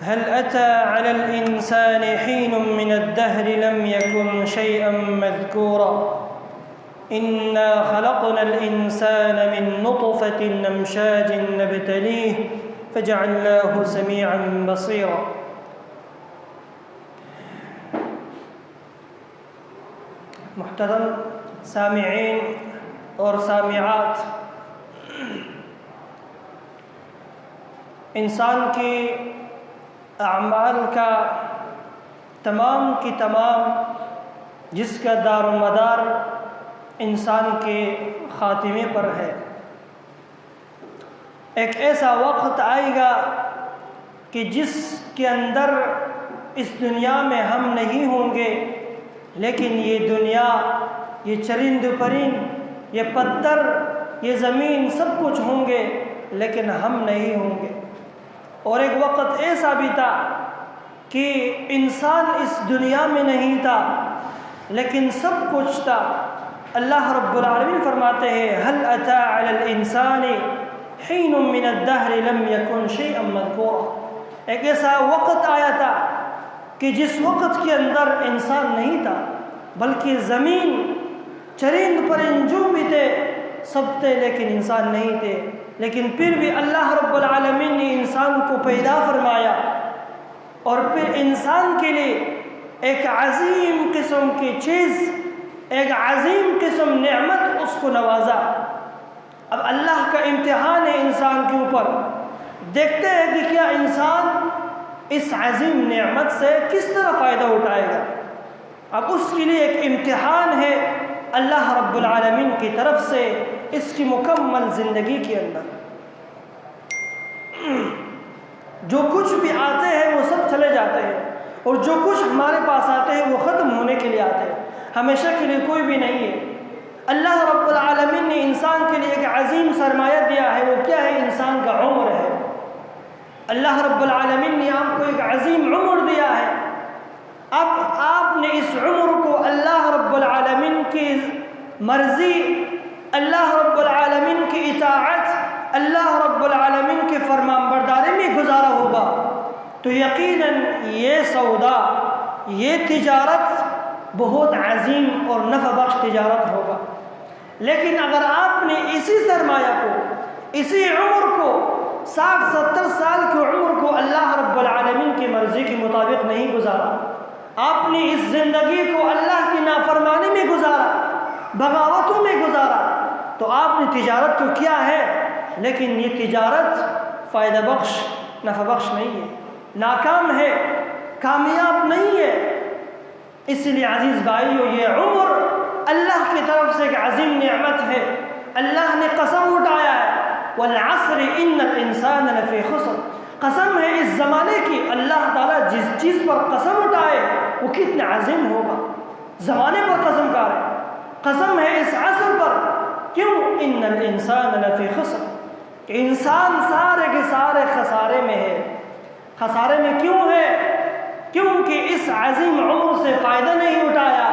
هل أتى على الإنسان حين من الدهر لم يكن شيئا مذكورا إنا خلقنا الإنسان من نطفة أمشاج نبتليه فجعلناه سميعا بصيرا۔ محترم سامعین اور سامعات، انسان کے اعمال کا تمام کی تمام جس کا دار و مدار انسان کے خاتمے پر ہے، ایک ایسا وقت آئے گا کہ جس کے اندر اس دنیا میں ہم نہیں ہوں گے، لیکن یہ دنیا، یہ چرند پرند، یہ پتھر، یہ زمین سب کچھ ہوں گے، لیکن ہم نہیں ہوں گے۔ اور ایک وقت ایسا بھی تھا کہ انسان اس دنیا میں نہیں تھا لیکن سب کچھ تھا۔ اللہ رب العالمین فرماتے ہیں هل أتى على الإنسان حين من الدهر لم يكن شيئا مذكورا۔ ایک ایسا وقت آیا تھا کہ جس وقت کے اندر انسان نہیں تھا، بلکہ زمین، چرند پرند جو بھی تھے سب تھے، لیکن انسان نہیں تھے۔ لیکن پھر بھی اللہ رب العالمین نے انسان کو پیدا فرمایا اور پھر انسان کے لیے ایک عظیم قسم کی چیز، ایک عظیم قسم نعمت اس کو نوازا۔ اب اللہ کا امتحان ہے انسان کے اوپر، دیکھتے ہیں کہ کیا انسان اس عظیم نعمت سے کس طرح فائدہ اٹھائے گا۔ اب اس کے لیے ایک امتحان ہے اللہ رب العالمین کی طرف سے اس کی مکمل زندگی کے اندر۔ جو کچھ بھی آتے ہیں وہ سب چلے جاتے ہیں، اور جو کچھ ہمارے پاس آتے ہیں وہ ختم ہونے کے لیے آتے ہیں، ہمیشہ کے لیے کوئی بھی نہیں ہے۔ اللہ رب العالمین نے انسان کے لیے ایک عظیم سرمایہ دیا ہے، وہ کیا ہے؟ انسان کا عمر ہے۔ اللہ رب العالمین نے آپ کو ایک عظیم عمر دیا ہے۔ اب آپ نے اس عمر کو اللہ رب العالمین کی مرضی، اللہ رب العالمین کی اطاعت، اللہ رب العالمین کی فرمانبرداری میں گزارا ہوگا تو یقیناً یہ سودا، یہ تجارت بہت عظیم اور نفع بخش تجارت ہوگا۔ لیکن اگر آپ نے اسی سرمایہ کو، اسی عمر کو، 60-70 سال کی عمر کو اللہ رب العالمین کی مرضی کے مطابق نہیں گزارا، آپ نے اس زندگی کو اللہ کی نافرمانی میں گزارا، بغاوتوں میں گزارا، تو آپ نے تجارت تو کیا ہے، لیکن یہ تجارت فائدہ بخش، نفع بخش نہیں ہے، ناکام ہے، کامیاب نہیں ہے۔ اس لیے عزیز بھائیو، یہ عمر اللہ کی طرف سے ایک عظیم نعمت ہے۔ اللہ نے قسم اٹھایا ہے والعصر ان الانسان لفی خسر، قسم ہے اس زمانے کی۔ اللہ تعالیٰ جس چیز پر قسم اٹھائے وہ کتنا عظیم ہوگا، زمانے پر قسم کھا رہے، قسم ہے اس عصر پر۔ کیوں؟ ان الانسان لفی خسر، کہ انسان سارے کے سارے خسارے میں ہے۔ خسارے میں کیوں ہے؟ کیونکہ اس عظیم عمر سے فائدہ نہیں اٹھایا۔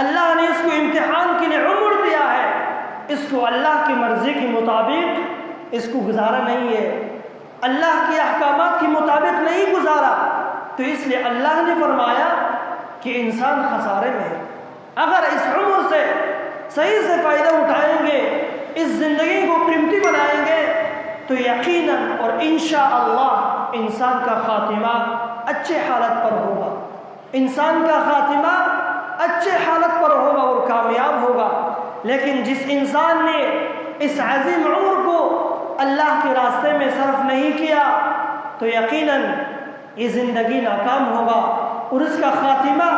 اللہ نے اس کو امتحان کے لیے عمر دیا ہے، اس کو اللہ کی مرضی کے مطابق اس کو گزارا نہیں ہے، اللہ کے احکامات کے مطابق نہیں گزارا، تو اس لیے اللہ نے فرمایا کہ انسان خسارے میں ہے۔ اگر اس عمر سے صحیح سے فائدہ اٹھائیں گے، اس زندگی کو قیمتی بنائیں گے، تو یقیناً اور انشاءاللہ انسان کا خاتمہ اچھے حالت پر ہوگا، انسان کا خاتمہ اچھے حالت پر ہوگا اور کامیاب ہوگا۔ لیکن جس انسان نے اس عظیم عمر کو اللہ کے راستے میں صرف نہیں کیا تو یقیناً یہ زندگی ناکام ہوگا اور اس کا خاتمہ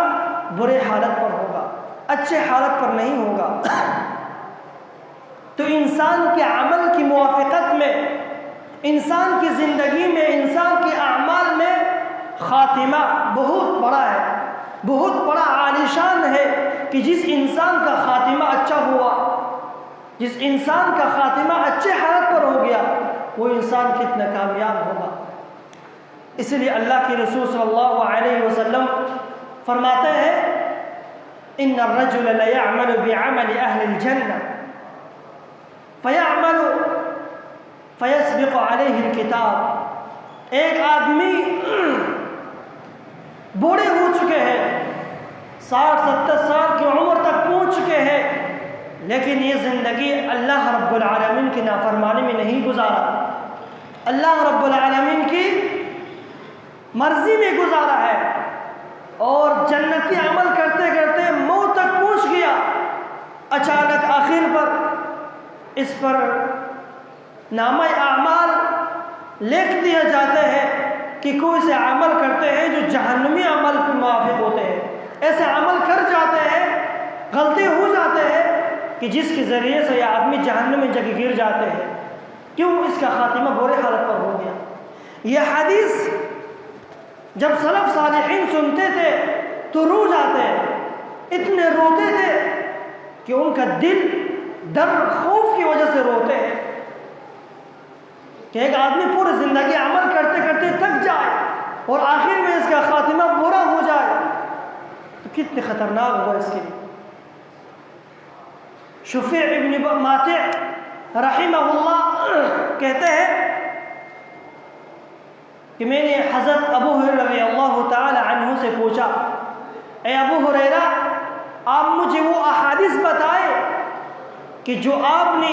برے حالت پر ہوگا، اچھے حالت پر نہیں ہوگا۔ تو انسان کے عمل کی موافقت میں، انسان کی زندگی میں، انسان کے اعمال میں خاتمہ بہت بڑا ہے، بہت بڑا عالیشان ہے کہ جس انسان کا خاتمہ اچھا ہوا، جس انسان کا خاتمہ اچھے حالت پر ہو گیا، وہ انسان کتنا کامیاب ہوگا۔ اس لیے اللہ کے رسول صلی اللہ علیہ وسلم فرماتے ہیں ان الرجل لیعمل بعمل اہل الجنہ فیعمل فیسبق علیہ الکتاب، ایک آدمی بوڑھے ہو چکے ہیں، 60-70 سال کی عمر تک پہنچ چکے ہیں، لیکن یہ زندگی اللہ رب العالمین کی نافرمانی میں نہیں گزارا، اللہ رب العالمین کی مرضی میں گزارا ہے، اور جنتی عمل کرتے کرتے موت تک پہنچ گیا۔ اچانک آخر پر اس پر نامہ اعمال لکھ دیا جاتے ہیں کہ کوئی سے عمل کرتے ہیں جو جہنمی عمل کے موافق ہوتے ہیں، ایسے عمل کر جاتے ہیں، غلطی ہو جاتے ہیں کہ جس کے ذریعے سے یہ آدمی جہنم میں جگہ گر جاتے ہیں، کیوں؟ اس کا خاتمہ برے حالت پر ہو گیا۔ یہ حدیث جب سلف صالحین سنتے تھے تو رو جاتے، اتنے روتے تھے کہ ان کا دل ڈر خوف کی وجہ سے روتے ہیں کہ ایک آدمی پوری زندگی عمل کرتے کرتے تھک جائے اور آخر میں اس کا خاتمہ برا ہو جائے تو کتنے خطرناک ہوگا اس کے لیے۔ شفیع ابن ماتع رحمہ اللہ کہتے ہیں کہ میں نے حضرت ابو ہریرہ رضی اللہ تعالی عنہ سے پوچھا، اے ابو ہریرہ، آپ مجھے وہ احادیث بتائے کہ جو آپ نے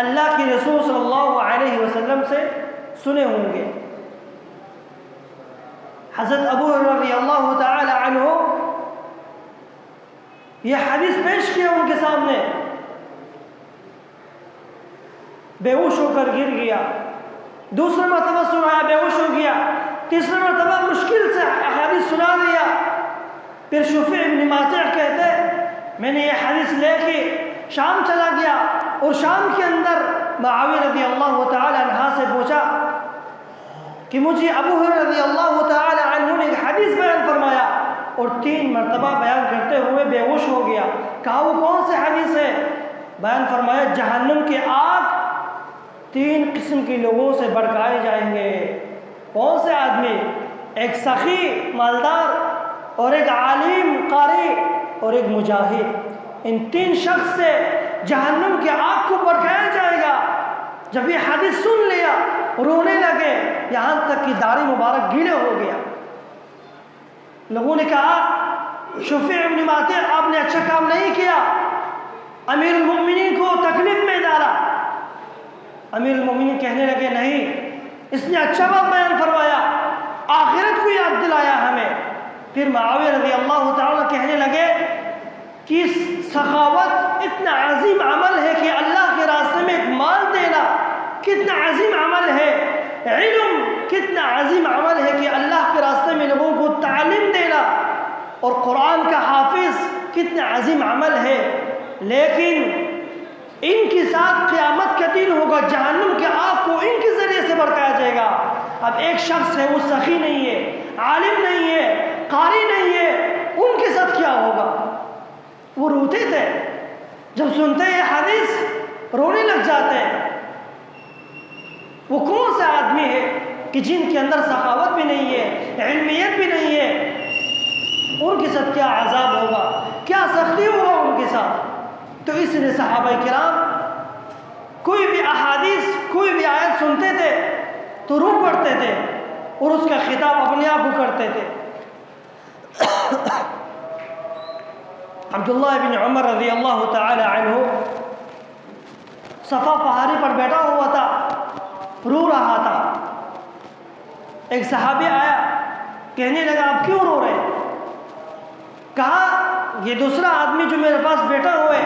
اللہ کے رسول صلی اللہ علیہ وسلم سے سنے ہوں گے۔ حضرت ابو ہریرہ رضی اللہ تعالی عنہ یہ حدیث پیش کیا ان کے سامنے، بے ہوش ہو کر گر گیا، دوسرا مرتبہ سنایا، بے ہوش ہو گیا، تیسرا مرتبہ مشکل سے حدیث سنا دیا۔ پھر شفیع ابن ماتع کہتے میں نے یہ حدیث لے کے شام چلا گیا اور شام کے اندر معاویہ رضی اللہ تعالی عنہ سے پوچھا کہ مجھے ابو ہریرہ رضی اللہ تعالی عنہ نے ایک حدیث بیان فرمایا، اور 3 مرتبہ بیان کرتے ہوئے بے ہوش ہو گیا۔ کہا وہ کون سے حدیث ہے؟ بیان فرمایا جہنم کی آگ 3 قسم کے لوگوں سے بھڑکائے جائیں گے۔ کون سے آدمی؟ ایک سخی مالدار، اور ایک عالم قاری، اور ایک مجاہد۔ ان 3 شخص سے جہنم کی آگ کو بھڑکایا جائے گا۔ جب یہ حدیث سن لیا رونے لگے، یہاں تک کہ داڑھی مبارک گیلے ہو گیا۔ لوگوں نے کہا شفیع ابن ماتع آپ نے اچھا کام نہیں کیا، امیر المؤمنین کو تکلیف میں ڈالا۔ امیر المؤمنین کہنے لگے نہیں، اس نے اچھا بات بیان فرمایا، آخرت کو یاد دلایا ہمیں۔ پھر معاویہ رضی اللہ تعالیٰ کہنے لگے کہ سخاوت اتنا عظیم عمل ہے کہ اللہ کے راستے میں ایک مال دینا کتنا عظیم عمل ہے، علم کتنا عظیم عمل ہے کہ اللہ کے راستے میں لوگوں کو تعلیم دینا، اور قرآن کا حافظ کتنا عظیم عمل ہے، لیکن ان کے ساتھ قیامت کا دن ہوگا، جہنم کے آگ کو ان کے ذریعے سے بھڑکایا جائے گا۔ اب ایک شخص ہے وہ سخی نہیں ہے، عالم نہیں ہے، قاری نہیں ہے، ان کے ساتھ کیا ہوگا؟ وہ روتے تھے، جب سنتے ہیں حدیث رونے لگ جاتے ہیں۔ وہ کون سا آدمی ہے کہ جن کے اندر سخاوت بھی نہیں ہے، علمیت بھی نہیں ہے، ان کے ساتھ کیا عذاب ہوگا، کیا سختی ہوگا ان کے ساتھ؟ تو اس لیے صحابہ کرام کوئی بھی احادیث، کوئی بھی آیت سنتے تھے تو رو پڑتے تھے اور اس کا خطاب اپنے آپ کو کرتے تھے۔ عبداللہ بن عمر رضی اللہ تعالی عنہ صفا پہاڑی پر بیٹھا ہوا تھا، رو رہا تھا۔ ایک صحابی آیا، کہنے لگا آپ کیوں رو رہے؟ کہا یہ دوسرا آدمی جو میرے پاس بیٹھا ہوا ہے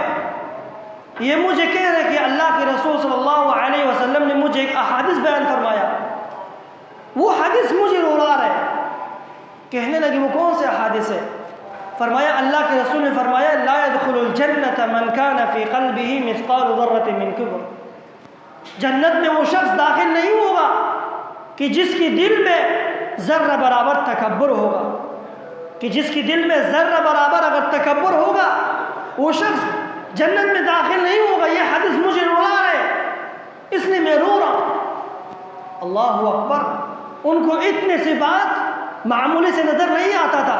یہ مجھے کہہ رہے کہ اللہ کے رسول صلی اللہ علیہ وسلم نے مجھے ایک احادیث بیان فرمایا، وہ حدیث مجھے رلا رہے۔ کہنے لگے وہ کون سے احادیث ہے؟ فرمایا اللہ کے رسول نے فرمایا لا يدخل الجنة من كان في قلبه مثقال ذرة من كبر، جنت میں وہ شخص داخل نہیں ہوگا کہ جس کی دل میں ذرہ برابر تکبر ہوگا، کہ جس کی دل میں ذرہ برابر اگر تکبر ہوگا وہ شخص جنت میں داخل نہیں ہوگا۔ یہ حدیث مجھے رلا رہے، اس لیے میں رو رہا ہوں۔ اللہ اکبر! ان کو اتنے سی بات معمولی سے نظر نہیں آتا تھا،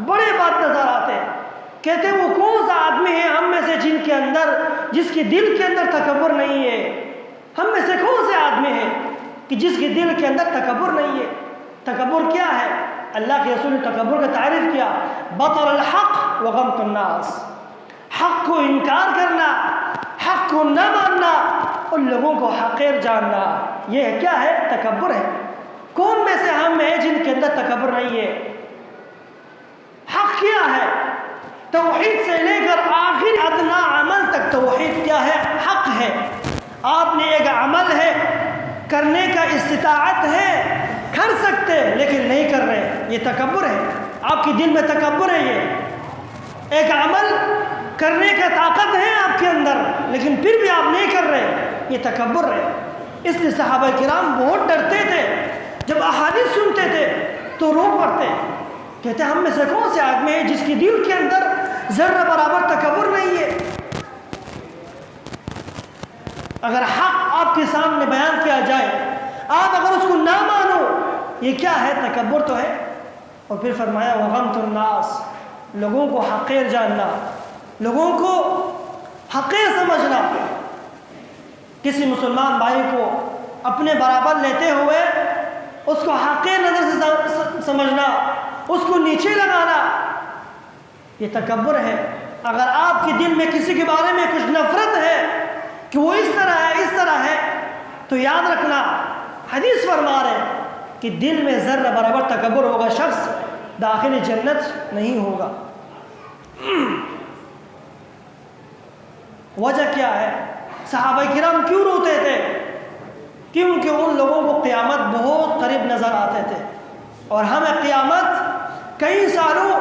بڑے بات نظر آتے۔ کہتے وہ کون سا آدمی ہے ہم میں سے جن کے اندر، جس کے دل کے اندر تکبر نہیں ہے؟ ہم میں سے کون سے آدمی ہیں کہ جس کے دل کے اندر تکبر نہیں ہے۔ تکبر کیا ہے؟ اللہ کے رسول نے تکبر کا تعریف کیا، بطر الحق وغمط الناس، حق کو انکار کرنا، حق کو نہ ماننا، ان لوگوں کو حقیر جاننا، یہ کیا ہے؟ تکبر ہے۔ کون میں سے ہم ہیں جن کے اندر تکبر نہیں ہے؟ حق کیا ہے؟ توحید سے لے کر آخر ادنا عمل تک توحید کیا ہے؟ حق ہے۔ آپ نے ایک عمل ہے کرنے کا استطاعت ہے، کر سکتے لیکن نہیں کر رہے، یہ تکبر ہے۔ آپ کے دل میں تکبر ہے، یہ ایک عمل کرنے کا طاقت ہے آپ کے اندر لیکن پھر بھی آپ نہیں کر رہے، یہ تکبر ہے۔ اس لیے صحابہ کرام بہت ڈرتے تھے، جب احادیث سنتے تھے تو رو پڑتے، کہتے ہم میں سے کون سے آدمی ہے جس کے دل کے اندر ذرہ برابر تکبر نہیں ہے؟ اگر حق آپ کے سامنے بیان کیا جائے، آپ اگر اس کو نہ مانو، یہ کیا ہے؟ تکبر تو ہے۔ اور پھر فرمایا وغمط الناس، لوگوں کو حقیر جاننا، لوگوں کو حقیر سمجھنا، کسی مسلمان بھائی کو اپنے برابر لیتے ہوئے اس کو حقیر نظر سے سمجھنا، اس کو نیچے لگانا، یہ تکبر ہے۔ اگر آپ کے دل میں کسی کے بارے میں کچھ نفرت ہے کہ وہ اس طرح ہے، اس طرح ہے، تو یاد رکھنا حدیث فرما رہے کہ دل میں ذرہ برابر تکبر ہوگا، شخص داخل جنت نہیں ہوگا۔ وجہ کیا ہے؟ صحابہ کرام کیوں روتے تھے؟ کیونکہ ان لوگوں کو قیامت بہت قریب نظر آتے تھے، اور ہمیں قیامت کئی سالوں،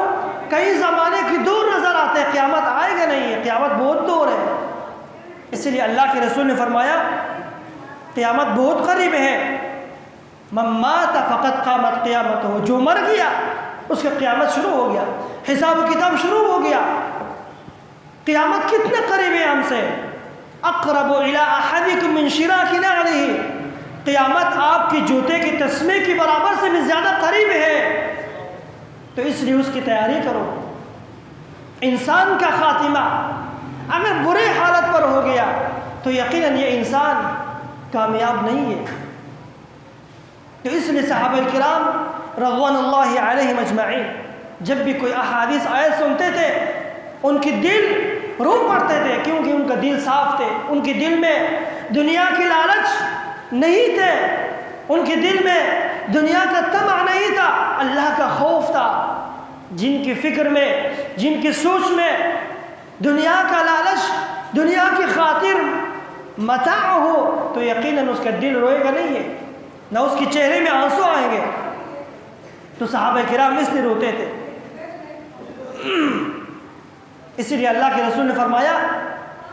کئی زمانے کی دور نظر آتے ہیں، قیامت آئے گا نہیں ہے، قیامت بہت دور ہے۔ اس لیے اللہ کے رسول نے فرمایا قیامت بہت قریب ہے، من مات فقط قامت قیامتہ، جو مر گیا اس کا قیامت شروع ہو گیا، حساب و کتاب شروع ہو گیا۔ قیامت کتنے قریب ہے ہم سے؟ اقرب الی احدکم من شراک نعلہ، قیامت آپ کی جوتے کی تسمے کی برابر سے بھی زیادہ قریب ہے، تو اس لیے اس کی تیاری کرو۔ انسان کا خاتمہ اگر برے حالت پر ہو گیا تو یقیناً یہ انسان کامیاب نہیں ہے۔ تو اس لیے صحابہ کرام رضوان اللہ علیہم اجمعین جب بھی کوئی احادیث آیت سنتے تھے ان کے دل رو پڑتے تھے، کیونکہ ان کا دل صاف تھے، ان کے دل میں دنیا کی لالچ نہیں تھے، ان کے دل میں دنیا کا طمع نہیں تھا، اللہ کا خوف تھا۔ جن کی فکر میں، جن کی سوچ میں دنیا کا لالچ، دنیا کی خاطر متاع ہو تو یقیناً اس کا دل روئے گا نہیں ہے، نہ اس کے چہرے میں آنسو آئیں گے۔ تو صحابہ کرام اس لیے روتے تھے۔ اسی لیے اللہ کے رسول نے فرمایا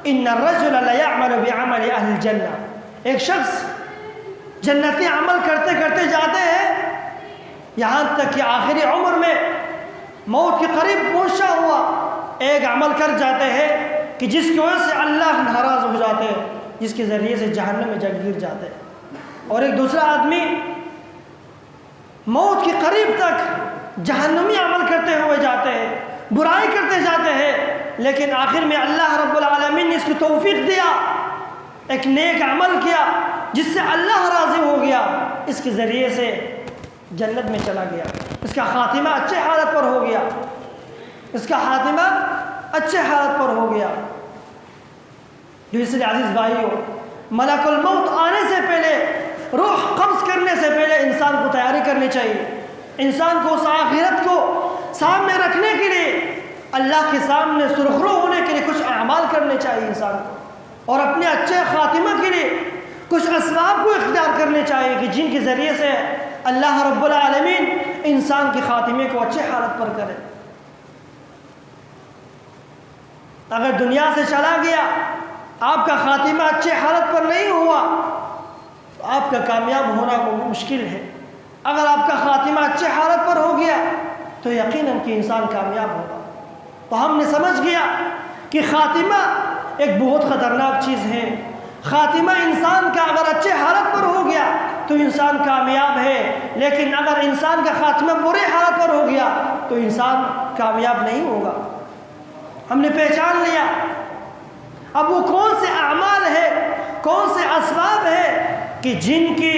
ان الرجل لیعمل بعمل اہل الجنہ، ایک شخص جنتی عمل کرتے کرتے جاتے ہیں یہاں تک کہ آخری عمر میں موت کے قریب پہنچا ہوا ایک عمل کر جاتے ہیں کہ جس کی وجہ سے اللہ ناراض ہو جاتے ہیں، جس کے ذریعے سے جہنم میں جا گر جاتے ہیں، اور ایک دوسرا آدمی موت کے قریب تک جہنمی عمل کرتے ہوئے جاتے ہیں، برائی کرتے جاتے ہیں، لیکن آخر میں اللہ رب العالمین نے اس کو توفیق دیا، ایک نیک عمل کیا جس سے اللہ راضی ہو گیا، اس کے ذریعے سے جنت میں چلا گیا، اس کا خاتمہ اچھے حالت پر ہو گیا، اس کا خاتمہ اچھے حالت پر ہو گیا۔ جو اس لیے عزیز بھائیو، ملک الموت آنے سے پہلے، روح قبض کرنے سے پہلے انسان کو تیاری کرنی چاہیے، انسان کو اس آخرت کو سامنے رکھنے کے لیے، اللہ کے سامنے سرخرو ہونے کے لیے کچھ اعمال کرنے چاہیے انسان کو، اور اپنے اچھے خاتمہ کے لیے کچھ اسباب کو اختیار کرنے چاہیے کہ جن کے ذریعے سے اللہ رب العالمین انسان کے خاتمے کو اچھے حالت پر کرے۔ اگر دنیا سے چلا گیا، آپ کا خاتمہ اچھے حالت پر نہیں ہوا تو آپ کا کامیاب ہونا مشکل ہے۔ اگر آپ کا خاتمہ اچھے حالت پر ہو گیا تو یقیناً کہ انسان کامیاب ہوگا۔ تو ہم نے سمجھ گیا کہ خاتمہ ایک بہت خطرناک چیز ہے۔ خاتمہ انسان کا اگر اچھے حالت پر ہو گیا تو انسان کامیاب ہے، لیکن اگر انسان کا خاتمہ برے حالت پر ہو گیا تو انسان کامیاب نہیں ہوگا۔ ہم نے پہچان لیا اب وہ کون سے اعمال ہے، کون سے اسباب ہے کہ جن کی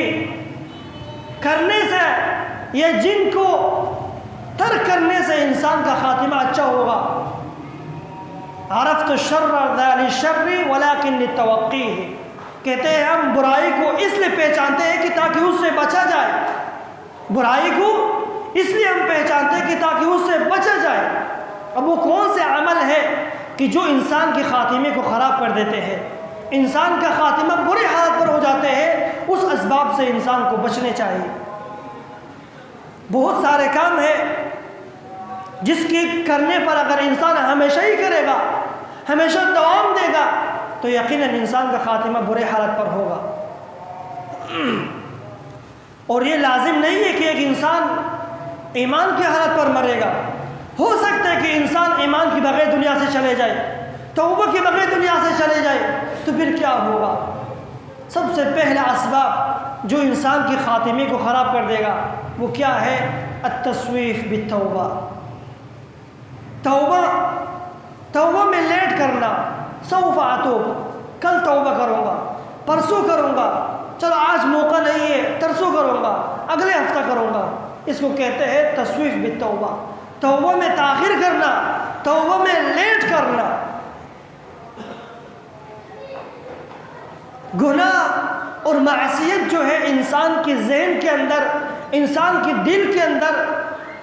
کرنے سے یا جن کو ترک کرنے سے انسان کا خاتمہ اچھا ہوگا. عرفت الشر ذا للشر ولكن للتوقيه، کہتے ہیں ہم برائی کو اس لیے پہچانتے ہیں کہ تاکہ اس سے بچا جائے. برائی کو اس لیے ہم پہچانتے ہیں کہ تاکہ اس سے بچا جائے. اب وہ کون سے عمل ہے کہ جو انسان کے خاتمے کو خراب کر دیتے ہیں، انسان کا خاتمہ برے حالت پر ہو جاتے ہیں، اس اسباب سے انسان کو بچنے چاہیے. بہت سارے کام ہیں جس کے کرنے پر اگر انسان ہمیشہ ہی کرے گا، ہمیشہ دوام دے گا، تو یقیناً انسان کا خاتمہ برے حالت پر ہوگا. اور یہ لازم نہیں ہے کہ ایک انسان ایمان کی حالت پر مرے گا. ہو سکتا ہے کہ انسان ایمان کے بغیر دنیا سے چلے جائے، توبہ کے بغیر دنیا سے چلے جائے، تو پھر کیا ہوگا؟ سب سے پہلا اسباب جو انسان کی خاتمے کو خراب کر دے گا وہ کیا ہے؟ التسویف بالتوبہ. توبہ میں لیٹ کرنا. سوف اتوب، کل توبہ کروں گا، پرسوں کروں گا، چلو آج موقع نہیں ہے ترسوں کروں گا، اگلے ہفتہ کروں گا. اس کو کہتے ہیں تسویف بالتوبہ. توبہ میں تاخیر کرنا، توبہ میں لیٹ کرنا. گناہ اور معصیت جو ہے انسان کے ذہن کے اندر، انسان کے دل کے اندر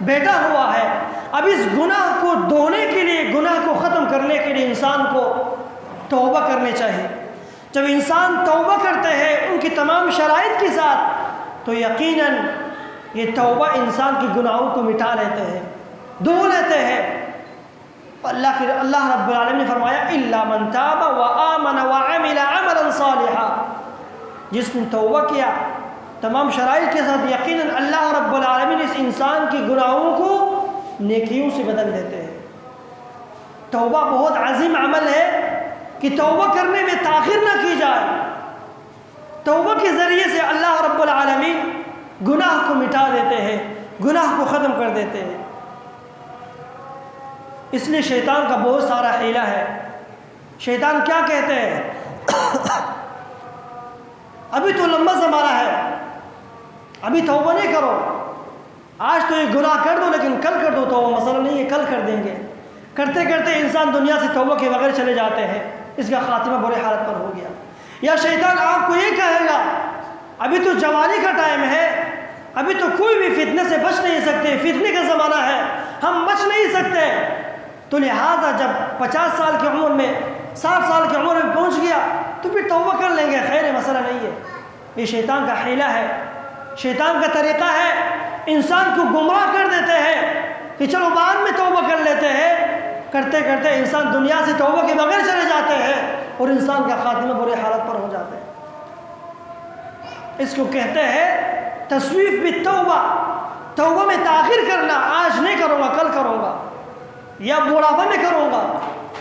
بیٹھا ہوا ہے. اب اس گناہ کو دھونے کے لیے، گناہ کو ختم کرنے کے لیے انسان کو توبہ کرنے چاہیے. جب انسان توبہ کرتے ہیں ان کی تمام شرائط کے ساتھ، تو یقیناً یہ توبہ انسان کی گناہوں کو مٹا لیتے ہیں، دھو لیتے ہیں. اللہ رب العالمین نے فرمایا الا من تاب وآمن وعمل عملا صالحا. جس نے توبہ کیا تمام شرائط کے ساتھ، یقیناً اللہ رب العالمین اس انسان کی گناہوں کو نیکیوں سے بدل دیتے ہیں. توبہ بہت عظیم عمل ہے کہ توبہ کرنے میں تاخیر نہ کی جائے. توبہ کے ذریعے سے اللہ رب العالمین گناہ کو مٹا دیتے ہیں، گناہ کو ختم کر دیتے ہیں. اس لیے شیطان کا بہت سارا حیلہ ہے. شیطان کیا کہتے ہیں؟ ابھی تو لمبا زمانہ ہے، ابھی توبہ نہیں کرو، آج تو یہ گناہ کر دو لیکن کل کر دو، توبہ مسئلہ نہیں ہے، کل کر دیں گے. کرتے کرتے انسان دنیا سے توبہ کے بغیر چلے جاتے ہیں، اس کا خاتمہ برے حالت پر ہو گیا. یا شیطان آپ کو یہ کہے گا ابھی تو جوانی کا ٹائم ہے، ابھی تو کوئی بھی فتنے سے بچ نہیں سکتے، فتنے کا زمانہ ہے، ہم بچ نہیں سکتے. تو لہٰذا جب 50 سال کی عمر میں، 60 سال کی عمر میں پہنچ گیا تو پھر توبہ کر لیں گے، خیر مسئلہ نہیں ہے. یہ شیطان کا حیلہ ہے، شیطان کا طریقہ ہے. انسان کو گمراہ کر دیتے ہیں کہ چلو بعد میں توبہ کر لیتے ہیں. کرتے کرتے انسان دنیا سے توبہ کے بغیر چلے جاتے ہیں اور انسان کا خاتمہ برے حالت پر ہو جاتے ہیں. اس کو کہتے ہیں تسویف بالتوبہ. توبہ میں تاخیر کرنا، آج نہیں کروں گا کل کروں گا، یا بوڑھاپا میں کروں گا،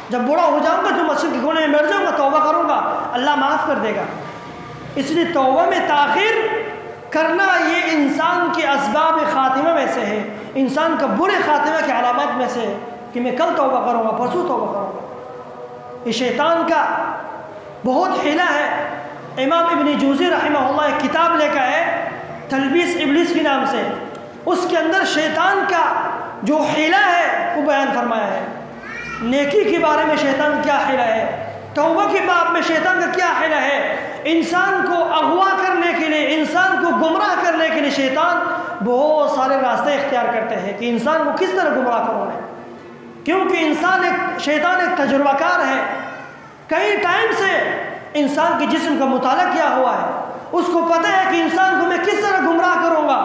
جب بوڑھا ہو جاؤں گا تو مسجد کے کونے میں بیٹھ جاؤں گا، توبہ کروں گا، اللہ معاف کر دے گا. اس لیے توبہ میں تاخیر کرنا یہ انسان کے اسباب خاتمہ میں سے ہے، انسان کا برے خاتمہ کی علامات میں سے ہے کہ میں کل توبہ کروں گا، پرسوں توبہ کروں گا. یہ شیطان کا بہت حیلہ ہے. امام ابن جوزی رحمہ اللہ ایک کتاب لے کر ہے تلبیس ابلیس کے نام سے، اس کے اندر شیطان کا جو حیلہ ہے وہ بیان فرمایا ہے. نیکی کے بارے میں شیطان کیا حیلہ ہے، توبہ کے باب میں شیطان کا کیا حیلہ ہے. انسان کو اغوا کرنے کے لیے، انسان کو گمراہ کرنے کے لیے شیطان بہت سارے راستے اختیار کرتے ہیں کہ انسان کو کس طرح گمراہ کروں ہے. کیونکہ شیطان ایک تجربہ کار ہے، کئی ٹائم سے انسان کے جسم کا مطالعہ کیا ہوا ہے. اس کو پتہ ہے کہ انسان کو میں کس طرح گمراہ کروں گا،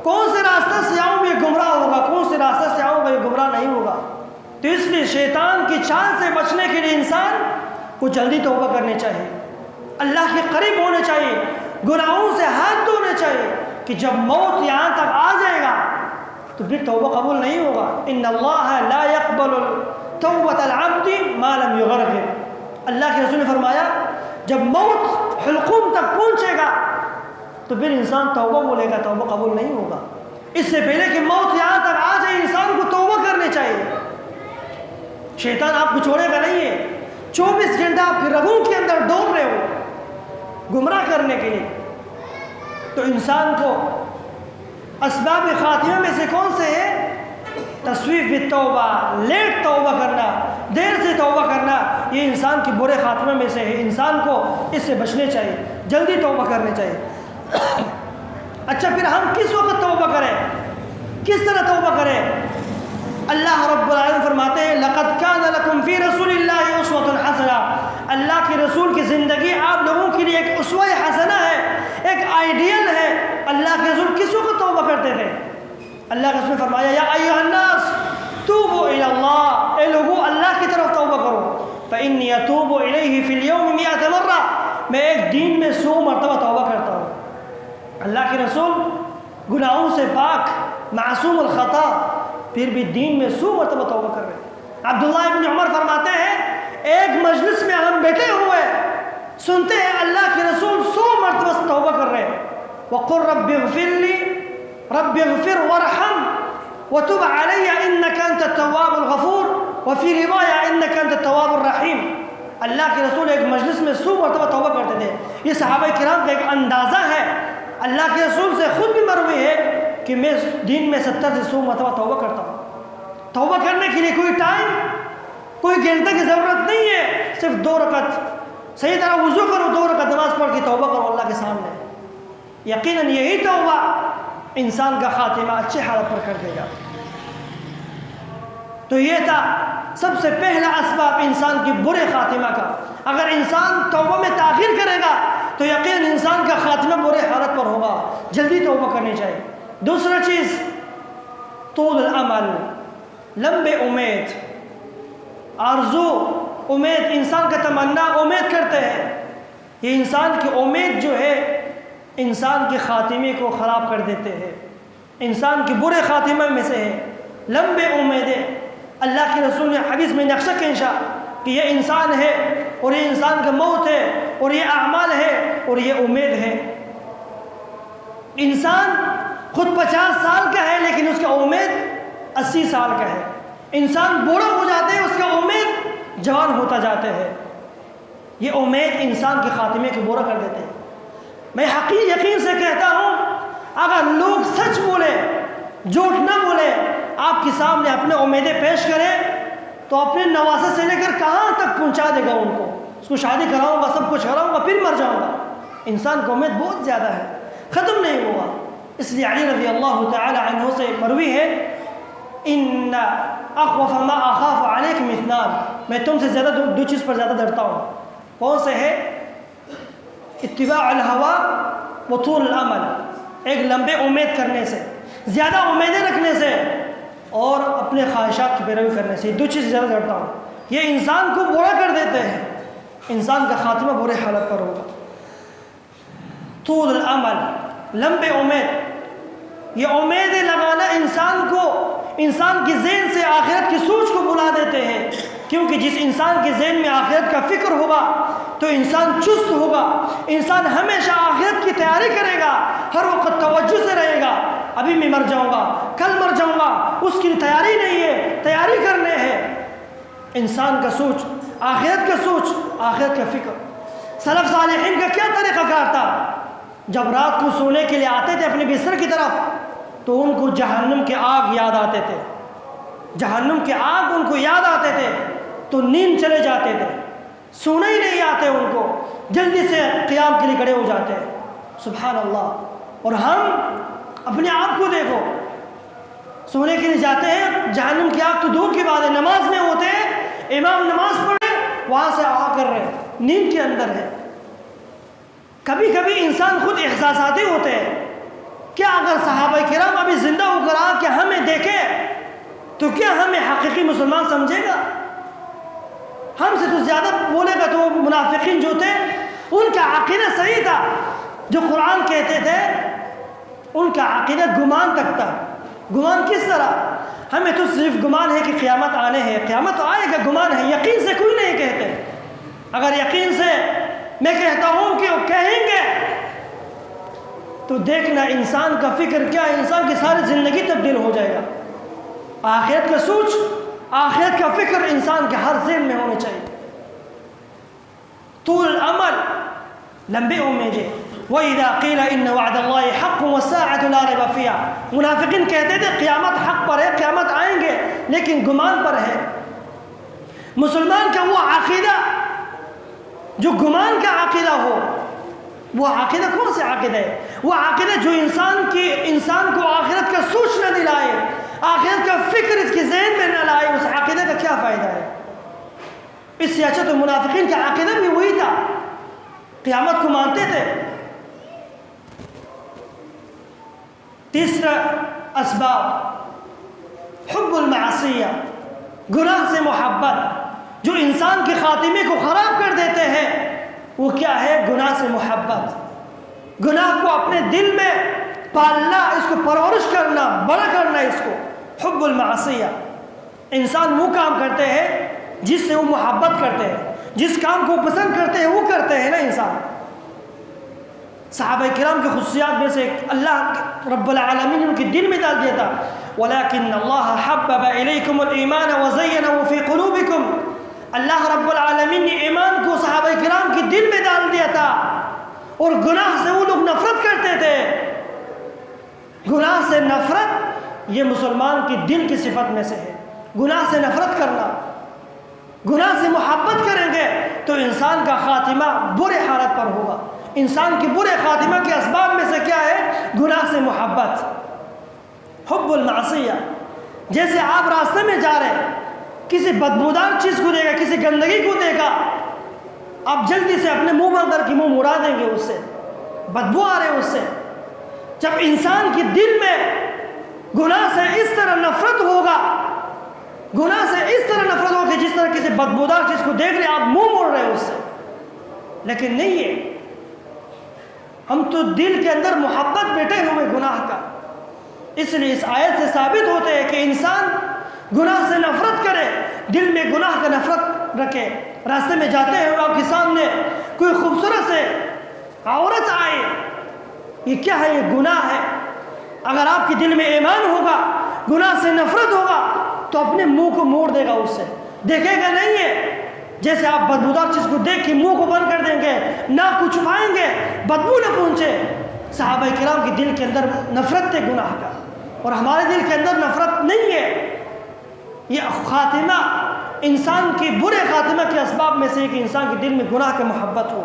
کون سے راستہ سے آؤں یہ گمراہ ہوگا، کون سے راستہ سے آؤں گا یہ گمراہ نہیں ہوگا. تو اس لیے شیطان کی چال سے بچنے کے لیے انسان کو جلدی توبہ کرنی چاہیے، اللہ کے قریب ہونے چاہیے، گناہوں سے ہاتھ دھونے چاہیے کہ جب موت یہاں تک آ جائے گا تو پھر توبہ قبول نہیں ہوگا. ان اللہ لا يقبل توبۃ العبد ما لم یغرغر. اللہ کے رسول نے فرمایا جب موت حلقوم تک پہنچے گا تو پھر انسان توبہ بولے گا، توبہ قبول نہیں ہوگا. اس سے پہلے کہ موت یہاں تک آ جائے انسان کو توبہ کرنی چاہیے. شیطان آپ کو چھوڑے گا نہیں ہے، 24 گھنٹہ آپ کی رگوں کے اندر دوڑ رہے ہو گمراہ کرنے کے لیے. تو انسان کو اسباب خاتمہ میں سے کون سے ہے؟ تصویف بالتوبہ، لیٹ توبہ کرنا، دیر سے توبہ کرنا، یہ انسان کے برے خاتمے میں سے ہے۔ انسان کو اس سے بچنے چاہیے، جلدی توبہ کرنے چاہیے۔ اچھا، پھر ہم کس وقت توبہ کریں، کس طرح توبہ کریں؟ اللہ رب العالمین فرماتے ہیں لَقَدْ كَانَ لَكُمْ فِي رَسُولِ اللَّهِ أُسْوَةٌ حَسَنَةٌ، اللہ کے رسول کی زندگی آپ لوگوں کے لیے ایک اسوہ حسنہ ہے، ایک آئیڈیل ہے۔ اللہ کے رسول کس وقت توبہ کرتے تھے؟ اللہ کے رسول نے فرمایا یا ایھا الناس توبوا الی اللہ، اے لوگوں اللہ کی طرف توبہ کرو، فإنی اتوب الیہ فی اليوم 100 مرہ، میں ایک دن میں 100 مرتبہ توبہ کرتا ہوں۔ اللہ کے رسول گناہوں سے پاک، معصوم الخطا، پھر بھی دین میں 100 مرتبہ توبہ کر رہے ہیں۔ عبداللہ ابن عمر فرماتے ہیں ایک مجلس میں ہم بیٹھے ہوئے سنتے ہیں اللہ کے رسول 100 مرتبہ توبہ کر رہے ہیں۔ وَقُلْ رَبِّ اغْفِرْ لِي رَبِّ اغْفِرْ وَارْحَمْ وَتُبْ عَلَيَّ إِنَّكَ أَنْتَ التَّوَّابُ الْغَفُورُ وَفِي رِوَايَةٍ إِنَّكَ أَنْتَ التَّوَّابُ الرَّحِيمُ۔ اللہ کے رسول ایک مجلس میں 100 مرتبہ توبہ کرتے تھے۔ یہ صحابہ کرام کا ایک اندازہ ہے، اللہ کے رسول سے خود بھی مروی ہے کہ میں دن میں 70 سے 100 مرتبہ توبہ کرتا ہوں۔ توبہ کرنے کے لیے کوئی ٹائم، کوئی گھنٹے کی ضرورت نہیں ہے، صرف 2 رکعت صحیح طرح وضو کرو، 2 رکعت نماز پڑھ کے توبہ کرو اللہ کے سامنے۔ یقیناً یہی توبہ انسان کا خاتمہ اچھے حالت پر کر دے گا۔ تو یہ تھا سب سے پہلا اسباب انسان کی برے خاتمہ کا۔ اگر انسان توبہ میں تاخیر کرے گا تو یقیناً انسان کا خاتمہ برے حالت پر ہوگا، جلدی توبہ کرنی چاہیے۔ دوسرا چیز طول العمل، لمبے امید، آرزو، امید، انسان کا تمنا امید کرتے ہیں، یہ انسان کی امید جو ہے انسان کے خاتمے کو خراب کر دیتے ہیں، انسان کے برے خاتمے میں سے ہے لمبے امیدیں۔ اللہ کے رسول نے حدیث میں نقشہ کھینچا کہ یہ انسان ہے اور یہ انسان کا موت ہے اور یہ اعمال ہے اور یہ امید ہے۔ انسان خود 50 سال کا ہے لیکن اس کا امید 80 سال کا ہے۔ انسان بوڑھا ہو جاتے ہیں، اس کا امید جوان ہوتا جاتے ہیں۔ یہ امید انسان کے خاتمے کو برا کر دیتے ہیں۔ میں یقین سے کہتا ہوں اگر لوگ سچ بولے، جھوٹ نہ بولے، آپ کے سامنے اپنے امیدیں پیش کریں تو اپنے نواسے سے لے کر کہاں تک پہنچا دے گا ان کو، اس کو شادی کراؤں گا، سب کچھ کراؤں گا، پھر مر جاؤں گا۔ انسان کو امید بہت زیادہ ہے، ختم نہیں ہوگا۔ اس لیے علی رضی اللہ تعالی عنہ سے مروی ہے ان اخوف ما اخاف علیکم اثنان، میں تم سے زیادہ 2 چیز پر زیادہ ڈرتا ہوں۔ کون سے ہے؟ اتباع الہوا و طول العمل، ایک لمبے امید کرنے سے، زیادہ امیدیں رکھنے سے، اور اپنے خواہشات کی پیروی کرنے سے، 2 چیز زیادہ ڈرتا ہوں۔ یہ انسان کو برا کر دیتے ہیں، انسان کا خاتمہ برے حالت پر ہوگا۔ طول العمل، لمبے امید، یہ امیدیں لگانا انسان کی ذہن سے آخرت کی سوچ کو بلا دیتے ہیں، کیونکہ جس انسان کے ذہن میں آخرت کا فکر ہوگا تو انسان چست ہوگا، انسان ہمیشہ آخرت کی تیاری کرے گا، ہر وقت توجہ سے رہے گا۔ ابھی میں مر جاؤں گا، کل مر جاؤں گا، اس کی تیاری نہیں ہے، تیاری کرنے ہے۔ انسان کا سوچ، آخرت کا سوچ، آخرت کا فکر۔ سلف صالحین کا کیا طریقہ کار تھا؟ جب رات کو سونے کے لیے آتے تھے اپنے بستر کی طرف تو ان کو جہنم کے آگ یاد آتے تھے، جہنم کے آگ ان کو یاد آتے تھے تو نیند چلے جاتے تھے، سونا ہی نہیں آتے ان کو، جلدی سے قیام کے لیے کھڑے ہو جاتے ہیں۔ سبحان اللہ۔ اور ہم اپنے آپ کو دیکھو، سونے کے لیے جاتے ہیں، جہنم کی آگ تو دور کی بات ہے، نماز میں ہوتے ہیں، امام نماز پڑھے، وہاں سے آ کر رہے نیند کے اندر ہے۔ کبھی کبھی انسان خود احساساتی ہوتے ہیں، کیا اگر صحابہ کرام ابھی زندہ ہو کر آ کے ہمیں دیکھے تو کیا ہمیں حقیقی مسلمان سمجھے گا؟ ہم سے تو زیادہ بولے گا۔ تو منافقین جو تھے ان کا عقیدہ صحیح تھا، جو قرآن کہتے تھے ان کا عقیدہ گمان تک تھا۔ گمان کس طرح؟ ہمیں تو صرف گمان ہے کہ قیامت آنے ہے، قیامت تو آئے گا، گمان ہے، یقین سے کوئی نہیں کہتے۔ اگر یقین سے میں کہتا ہوں کہ وہ کہیں گے تو دیکھنا انسان کا فکر کیا، انسان کی ساری زندگی تبدیل ہو جائے گا۔ آخرت کا سوچ، آخرت کا فکر انسان کے ہر ذہن میں ہونے چاہیے۔ طول العمل، لمبے امیدیں، وَإِذَا قِيلَ إِنَّ وَعْدَ اللَّهِ حَقٌّ وَالسَّاعَةُ لَا رَيْبَ فِيهَا، منافقین کہتے تھے قیامت حق پر ہے، قیامت آئیں گے، لیکن گمان پر ہے۔ مسلمان کا وہ عقیدہ جو گمان کا عقیدہ ہو، وہ عقیدہ کون سے عقیدہ ہے؟ وہ عقیدہ جو انسان کو آخرت کا سوچ نہ دلائے، آخرت کا فکر اس کے ذہن میں نہ لائے، اس عقیدہ کا کیا فائدہ ہے؟ اس سے اچھا تو منافقین کا عقیدہ بھی وہی تھا، قیامت کو مانتے تھے۔ تیسرا اسباب حب المعصیہ، گناہ سے محبت، جو انسان کے خاتمے کو خراب کر دیتے ہیں، وہ کیا ہے؟ گناہ سے محبت، گناہ کو اپنے دل میں پالنا، اس کو پرورش کرنا، بڑا کرنا، اس کو حب المعصیہ۔ انسان وہ کام کرتے ہیں جس سے وہ محبت کرتے ہیں، جس کام کو پسند کرتے ہیں وہ کرتے ہیں نا انسان۔ صحابہ کرام کی خصوصیات میں سے اللہ رب العالمین نے ان کے دل میں ڈال دیا تھا، وَلَكِنَّ اللَّهَ حَبَّبَ إِلَيْكُمُ الْإِيمَانَ وَزَيَّنَهُ فِي قُلُوبِكُمْ، اللہ رب العالمین نے ایمان کو صحابہ کرام کے دل میں ڈال دیا تھا، اور گناہ سے وہ لوگ نفرت کرتے تھے۔ گناہ سے نفرت یہ مسلمان کی دل کی صفت میں سے ہے، گناہ سے نفرت کرنا۔ گناہ سے محبت کریں گے تو انسان کا خاتمہ برے حالت پر ہوگا۔ انسان کی برے خاتمہ کے اسباب میں سے کیا ہے؟ گناہ سے محبت، حب المعصیہ۔ جیسے آپ راستے میں جا رہے ہیں، کسی بدبودار چیز کو دیکھا، کسی گندگی کو دیکھا، آپ جلدی سے اپنے منہ بند کر کے منہ مرا دیں گے، اس سے بدبو آ رہے اس سے۔ جب انسان کے دل میں گناہ سے اس طرح نفرت ہوگا، گناہ سے اس طرح نفرت ہوگی جس طرح کسی بدبودار چیز کو دیکھ رہے آپ منہ موڑ رہے اس سے، لیکن نہیں ہے، ہم تو دل کے اندر محبت بیٹھے ہوئے گناہ کا۔ اس لیے اس آیت سے ثابت ہوتے ہیں کہ انسان گناہ سے نفرت کرے، دل میں گناہ کا نفرت رکھے۔ راستے میں جاتے ہیں اور آپ کے سامنے کوئی خوبصورت سے عورت آئے، یہ کیا ہے؟ یہ گناہ ہے۔ اگر آپ کے دل میں ایمان ہوگا، گناہ سے نفرت ہوگا، تو اپنے منہ کو موڑ دے گا، اس سے دیکھے گا نہیں ہے۔ جیسے آپ بدبودار چیز کو دیکھ کے منہ کو بند کر دیں گے، ناک کو چھپائیں گے، بدبو نہ پہنچے۔ صحابہ کرام کے دل کے اندر نفرت تھے گناہ کا، اور ہمارے دل کے اندر نفرت نہیں ہے۔ یہ خاتمہ انسان کی برے خاتمہ کے اسباب میں سے کہ انسان کے دل میں گناہ کی محبت ہو۔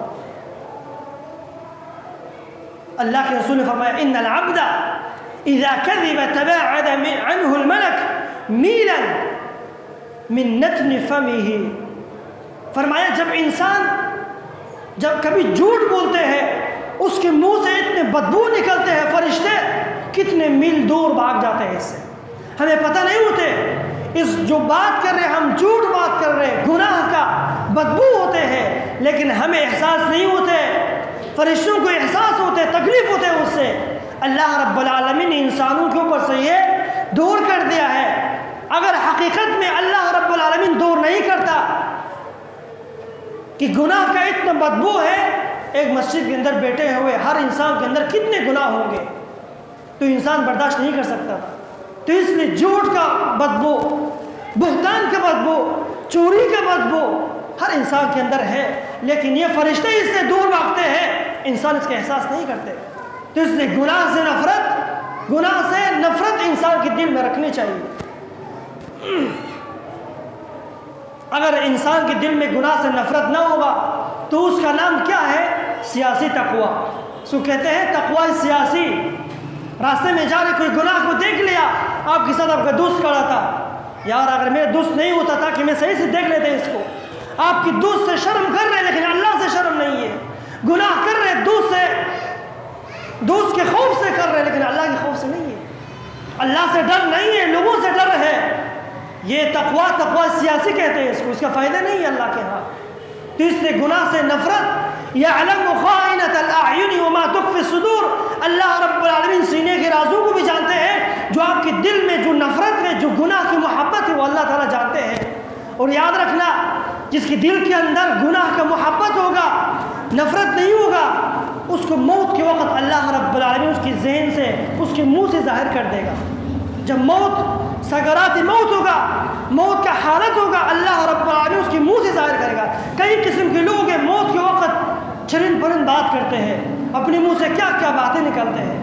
اللہ کے رسول نے فرمایا ان العبد اذا كذب تباعد عنه الملك میلا من نتن فمه، فرمایا جب انسان جب کبھی جھوٹ بولتے ہیں، اس کے منہ سے اتنے بدبو نکلتے ہیں، فرشتے کتنے میل دور بھاگ جاتے ہیں اس سے، ہمیں پتہ نہیں ہوتے۔ اس جو بات کر رہے ہم جھوٹ بات کر رہے، گناہ کا بدبو ہوتے ہیں، لیکن ہمیں احساس نہیں ہوتے، فرشتوں کو احساس ہوتے، تکلیف ہوتے اس سے۔ اللہ رب العالمین نے انسانوں کے اوپر سے یہ دور کر دیا ہے۔ اگر حقیقت میں اللہ رب العالمین دور نہیں کرتا کہ گناہ کا اتنا بدبو ہے، ایک مسجد کے اندر بیٹھے ہوئے ہر انسان کے اندر کتنے گناہ ہوں گے، تو انسان برداشت نہیں کر سکتا تھا۔ تو اس لیے جھوٹ کا بدبو، بہتان کا بدبو، چوری کا بدبو ہر انسان کے اندر ہے، لیکن یہ فرشتے اس سے دور بھاگتے ہیں، انسان اس کا احساس نہیں کرتے۔ تو اس لیے گناہ سے نفرت انسان کے دل میں رکھنی چاہیے۔ اگر انسان کے دل میں گناہ سے نفرت نہ ہوگا تو اس کا نام کیا ہے؟ سیاسی تقوی۔ سو کہتے ہیں تقوی سیاسی۔ راستے میں جا رہے کوئی گناہ کو دیکھ لیا، آپ کے ساتھ آپ کا دوست کھڑا تھا، یار اگر میرا دوست نہیں ہوتا تھا کہ میں صحیح سے دیکھ لیتے اس کو۔ آپ کی دوست سے شرم کر رہے لیکن اللہ سے شرم نہیں ہے، گناہ کر رہے دوست کے خوف سے کر رہے لیکن اللہ کے خوف سے نہیں ہے، اللہ سے ڈر نہیں ہے، لوگوں سے ڈر ہے۔ یہ تقوی سیاسی کہتے ہیں اس کو، اس کا فائدہ نہیں ہے اللہ کے ہاں۔ تو اس لیے گناہ سے نفرت، یعلم خائنۃ الاعین وما تخفی الصدور، اللہ رب العالمین سینے کے رازوں کو بھی جانتے ہیں، جو آپ کے دل میں جو نفرت ہے، جو گناہ کی محبت ہے، وہ اللہ تعالیٰ جانتے ہیں۔ اور یاد رکھنا، جس کے دل کے اندر گناہ کا محبت ہوگا، نفرت نہیں ہوگا، اس کو موت کے وقت اللہ رب العالمین اس کی ذہن سے، اس کے منہ سے ظاہر کر دے گا۔ جب موت، سکرات موت ہوگا، موت کا حالت ہوگا، اللہ رب العالمین اس کے منہ سے ظاہر کرے گا۔ کئی قسم کے لوگ ہیں موت کے وقت چھرن پھرن بات کرتے ہیں، اپنے منہ سے کیا کیا باتیں نکلتے ہیں۔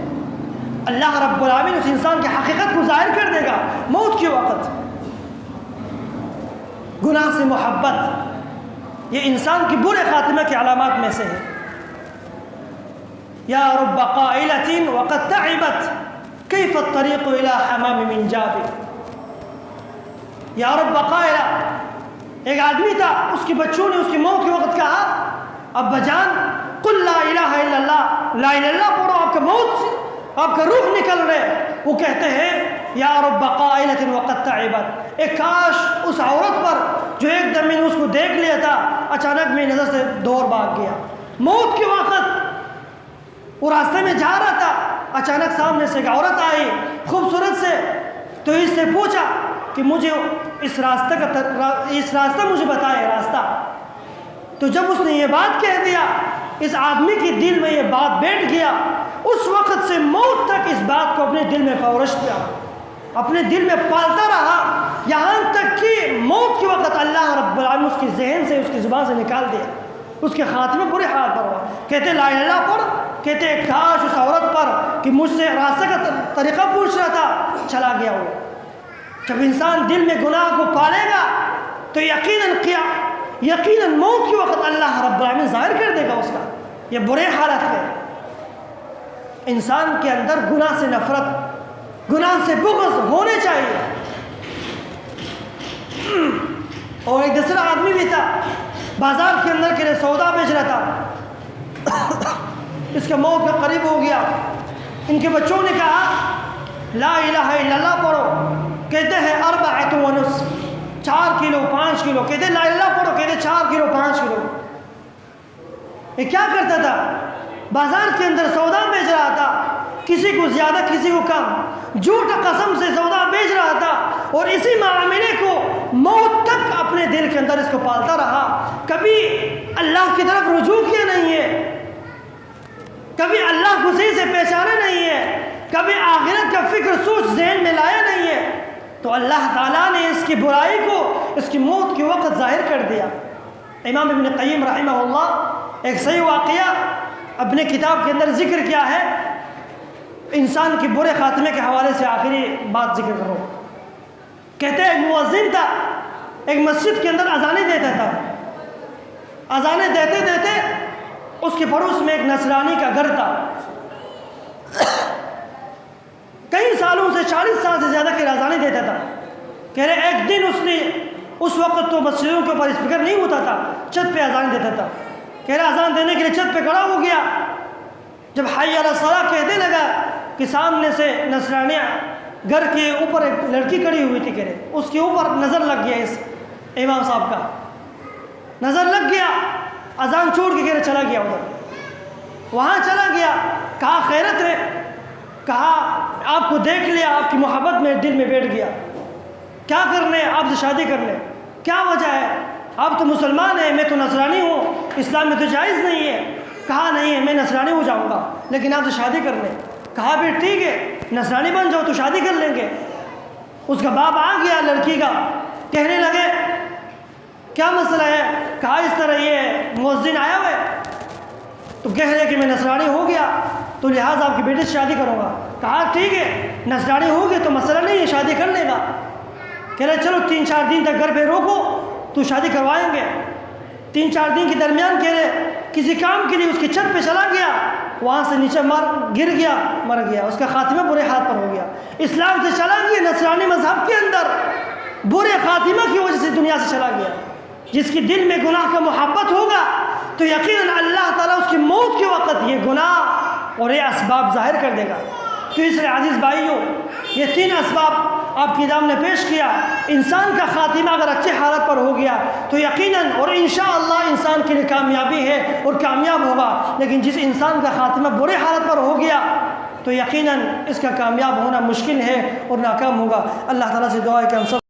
اللہ رب العالمین اس انسان کی حقیقت کو ظاہر کر دے گا موت کے وقت۔ گناہ سے محبت یہ انسان کی برے خاتمہ کی علامات میں سے ہے۔ یا رب قائلۃ وقد تعبت کیف الطریق الی حمام من جاب۔ یا رب قائلہ، ایک آدمی تھا، اس کے بچوں نے اس کی موت کے وقت کہا ابا جان قل لا الہ الا اللہ، لا الہ الا اللہ پڑھو، آپ کا موت سے آپ کا روح نکل رہے۔ وہ کہتے ہیں یا رب قائلۃ وقد تعبت، ایک کاش اس عورت پر جو ایک دم میں نے اس کو دیکھ لیا تھا اچانک میری نظر سے دور بھاگ گیا۔ موت کے وقت وہ راستے میں جا رہا تھا، اچانک سامنے سے ایک عورت آئی خوبصورت سے، تو اس سے پوچھا کہ مجھے اس راستہ مجھے بتائے راستہ۔ تو جب اس نے یہ بات کہہ دیا، اس آدمی کے دل میں یہ بات بیٹھ گیا، اس وقت سے موت تک اس بات کو اپنے دل میں پرورش کیا، اپنے دل میں پالتا رہا، یہاں تک کہ موت کے وقت اللہ رب العالمین اس کے ذہن سے، اس کی زبان سے نکال دیا۔ اس کے خاتمے برے حال پر ہوا۔ کہتے لا الہ الا اللہ پڑھ، کہتے کاش اس عورت پر کہ مجھ سے راستے کا طریقہ پوچھ رہا تھا، چلا گیا وہ۔ جب انسان دل میں گناہ کو پالے گا تو یقیناً موت کے وقت اللہ رب العالمین ظاہر کر دے گا اس کا۔ یہ برے حالت ہے۔ انسان کے اندر گناہ سے نفرت، گناہ سے بغض ہونے چاہیے۔ اور ایک دوسرا آدمی بھی تھا، بازار کے اندر کے لیے سودا بیچ رہا تھا، اس کا موت کا قریب ہو گیا۔ ان کے بچوں نے کہا لا الہ الا اللہ پڑھو، کہتے ہیں 4 ونص، 4 کلو 5 کلو، کہتے لا الہ الا اللہ پڑھو، کہتے 4 کلو 5 کلو۔ یہ کیا کرتا تھا؟ بازار کے اندر سودا بیچ رہا تھا، کسی کو زیادہ کسی کو کم، جھوٹ قسم سے سودا بیچ رہا تھا، اور اسی معاملے کو موت تک اپنے دل کے اندر اس کو پالتا رہا۔ کبھی اللہ کی طرف رجوع کیا نہیں ہے، کبھی اللہ کو صحیح سے پہچانا نہیں ہے، کبھی آخرت کا فکر سوچ ذہن میں لایا نہیں ہے، تو اللہ تعالیٰ نے اس کی برائی کو اس کی موت کے وقت ظاہر کر دیا۔ امام ابن قیم رحمہ اللہ ایک صحیح واقعہ اپنے کتاب کے اندر ذکر کیا ہے، انسان کے برے خاتمے کے حوالے سے آخری بات ذکر کرو۔ کہتے ہیں ایک مؤذن تھا، ایک مسجد کے اندر اذانیں دیتا تھا، اذانیں دیتے دیتے اس کے پڑوس میں ایک نصرانی کا گھر تھا، کئی سالوں سے 40 سال سے زیادہ کے اذانیں دیتا تھا۔ کہہ رہے ایک دن اس وقت تو مسجدوں کے اوپر اسپیکر نہیں ہوتا تھا، چھت پہ اذان دیتا تھا۔ کہہ رہے اذان دینے کے لیے چھت پہ کھڑا ہو گیا، جب حی علی الصلاۃ کہنے لگا کہ سامنے سے نصرانی گھر کے اوپر ایک لڑکی کھڑی ہوئی تھی، کہہ رہے اس کے اوپر نظر لگ گیا، اس امام صاحب کا نظر لگ گیا، اذان چھوڑ کے کہہ رہے چلا گیا ادھر، وہاں چلا گیا، کہا خیرت ہے، کہا آپ کو دیکھ لیا، آپ کی محبت میں دل میں بیٹھ گیا، کیا کرنے آپ سے شادی کرنے، کیا وجہ ہے؟ آپ تو مسلمان ہیں، میں تو نصرانی ہوں، اسلام میں تو جائز نہیں ہے۔ کہا نہیں ہے، میں نصرانی ہو جاؤں گا لیکن آپ سے شادی کر لیں۔ کہا بھی ٹھیک ہے، نصرانی بن جاؤ تو شادی کر لیں گے۔ اس کا باپ آ گیا لڑکی کا، کہنے لگے کیا مسئلہ ہے؟ کہا اس طرح یہ مؤذن آیا ہوا ہے، تو کہہ رہے کہ میں نصرانی ہو گیا تو لہٰذا آپ کی بیٹی سے شادی کروں گا۔ کہا ٹھیک ہے، نصرانی ہو گئے تو مسئلہ نہیں ہے، شادی کر لے گا۔ کہہ رہے چلو 3-4 دن تک گھر پہ روکو تو شادی کروائیں گے۔ 3-4 دن کے درمیان کہہ رہے کسی کام کے لیے اس کی چھت پہ چلا گیا، وہاں سے نیچے گر گیا، مر گیا، اس کا خاتمہ برے حال پر ہو گیا۔ اسلام سے چلا گیا، نصرانی مذہب کے اندر برے خاتمہ کی وجہ سے دنیا سے چلا گیا۔ جس کے دل میں گناہ کا محبت ہوگا تو یقیناً اللہ تعالیٰ اس کی موت کے وقت یہ گناہ اور یہ اسباب ظاہر کر دے گا۔ تو اس لیے عزیز بھائیوں، یہ 3 اسباب آپ کی نام نے پیش کیا۔ انسان کا خاتمہ اگر اچھی حالت پر ہو گیا تو یقیناً اور انشاءاللہ انسان کے لیے کامیابی ہے اور کامیاب ہوگا، لیکن جس انسان کا خاتمہ برے حالت پر ہو گیا تو یقیناً اس کا کامیاب ہونا مشکل ہے اور ناکام ہوگا۔ اللہ تعالیٰ سے دعا ہے کہ ہم سب